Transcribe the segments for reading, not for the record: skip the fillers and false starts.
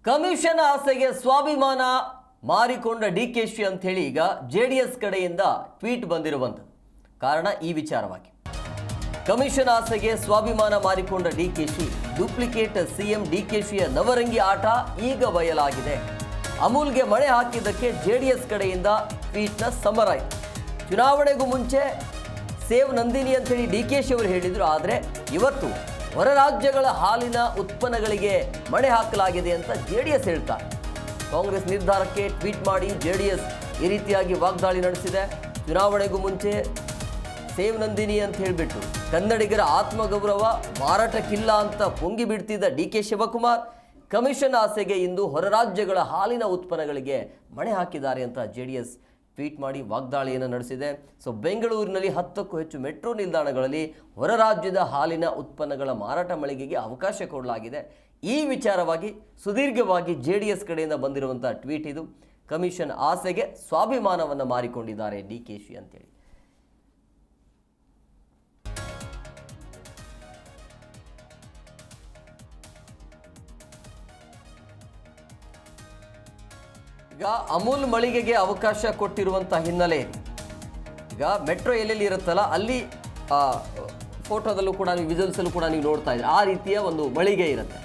Commission ಆಸೆಗೆ ಸ್ವಾಭಿಮಾನ ಮಾರಿಕೊಂಡ ಡಿಕೆಶಿ ಅಂತ ಹೇಳಿ ಈಗ ಜೆಡಿಎಸ್ ಕಡೆಯಿಂದ ಟ್ವೀಟ್ ಬಂದಿರುವಂಥದ್ದು. ಕಾರಣ ಈ ವಿಚಾರವಾಗಿ ಕಮಿಷನ್ ಆಸೆಗೆ ಸ್ವಾಭಿಮಾನ ಮಾರಿಕೊಂಡ ಡಿಕೆಶಿ, ಡೂಪ್ಲಿಕೇಟ್ ಸಿಎಂ ಡಿಕೆಶಿಯ ನವರಂಗಿ ಆಟ ಈಗ ಬಯಲಾಗಿದೆ. ಅಮೂಲ್ಗೆ ಮಣೆ ಹಾಕಿದ್ದಕ್ಕೆ ಜೆಡಿಎಸ್ ಕಡೆಯಿಂದ ಟ್ವೀಟ್ನ ಸಮರಾಯಿತು. ಚುನಾವಣೆಗೂ ಮುಂಚೆ ಸೇವ್ ನಂದಿನಿ ಅಂತೇಳಿ ಡಿಕೆಶಿ ಅವರು ಹೇಳಿದರು. ಆದರೆ ಇವತ್ತು ಹೊರ ರಾಜ್ಯಗಳ ಹಾಲಿನ ಉತ್ಪನ್ನಗಳಿಗೆ ಮಣೆ ಹಾಕಲಾಗಿದೆ ಅಂತ ಜೆಡಿಎಸ್ ಹೇಳ್ತಾರೆ. ಕಾಂಗ್ರೆಸ್ ನಿರ್ಧಾರಕ್ಕೆ ಟ್ವೀಟ್ ಮಾಡಿ ಜೆಡಿಎಸ್ ಈ ರೀತಿಯಾಗಿ ವಾಗ್ದಾಳಿ ನಡೆಸಿದೆ. ಚುನಾವಣೆಗೂ ಮುಂಚೆ ಸೇವ್ ನಂದಿನಿ ಅಂತ ಹೇಳಿಬಿಟ್ಟು ಕನ್ನಡಿಗರ ಆತ್ಮಗೌರವ ಮಾರಾಟಕ್ಕಿಲ್ಲ ಅಂತ ಪೊಂಗಿ ಬಿಡ್ತಿದ್ದ ಡಿಕೆ ಶಿವಕುಮಾರ್ ಕಮಿಷನ್ ಆಸೆಗೆ ಇಂದು ಹೊರ ರಾಜ್ಯಗಳ ಹಾಲಿನ ಉತ್ಪನ್ನಗಳಿಗೆ ಮಣೆ ಹಾಕಿದ್ದಾರೆ ಅಂತ ಜೆಡಿಎಸ್ ಟ್ವೀಟ್ ಮಾಡಿ ವಾಗ್ದಾಳಿಯನ್ನು ನಡೆಸಿದೆ. ಬೆಂಗಳೂರಿನಲ್ಲಿ 10ಕ್ಕೂ ಹೆಚ್ಚು ಮೆಟ್ರೋ ನಿಲ್ದಾಣಗಳಲ್ಲಿ ಹೊರ ರಾಜ್ಯದ ಹಾಲಿನ ಉತ್ಪನ್ನಗಳ ಮಾರಾಟ ಮಳಿಗೆಗೆ ಅವಕಾಶ ಕೊಡಲಾಗಿದೆ. ಈ ವಿಚಾರವಾಗಿ ಸುದೀರ್ಘವಾಗಿ ಜೆಡಿಎಸ್ ಕಡೆಯಿಂದ ಬಂದಿರುವಂಥ ಟ್ವೀಟ್ ಇದು. ಕಮಿಷನ್ ಆಸೆಗೆ ಸ್ವಾಭಿಮಾನವನ್ನು ಮಾರಿಕೊಂಡಿದ್ದಾರೆ ಡಿಕೆಶಿ ಅಂತೇಳಿ. ಈಗ ಅಮೂಲ್ ಮಳಿಗೆಗೆ ಅವಕಾಶ ಕೊಟ್ಟಿರುವಂಥ ಹಿನ್ನೆಲೆ ಈಗ ಮೆಟ್ರೋ ಎಲ್ಲೆಲ್ಲಿ ಇರುತ್ತಲ್ಲ ಅಲ್ಲಿ ಫೋಟೋದಲ್ಲೂ ಕೂಡ ನೀವು ವಿಜುವಲ್ಸಲ್ಲೂ ಕೂಡ ನೀವು ನೋಡ್ತಾ ಇದ್ದೀರಿ, ಆ ರೀತಿಯ ಒಂದು ಮಳಿಗೆ ಇರುತ್ತೆ.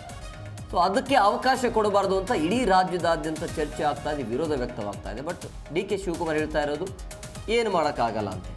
ಅದಕ್ಕೆ ಅವಕಾಶ ಕೊಡಬಾರ್ದು ಅಂತ ಇಡೀ ರಾಜ್ಯದಾದ್ಯಂತ ಚರ್ಚೆ ಆಗ್ತಾ ಇದೆ, ವಿರೋಧ ವ್ಯಕ್ತವಾಗ್ತಾ ಇದೆ. ಬಟ್ ಡಿ ಕೆ ಶಿವಕುಮಾರ್ ಹೇಳ್ತಾ ಇರೋದು ಏನು ಮಾಡೋಕ್ಕಾಗಲ್ಲ ಅಂತ.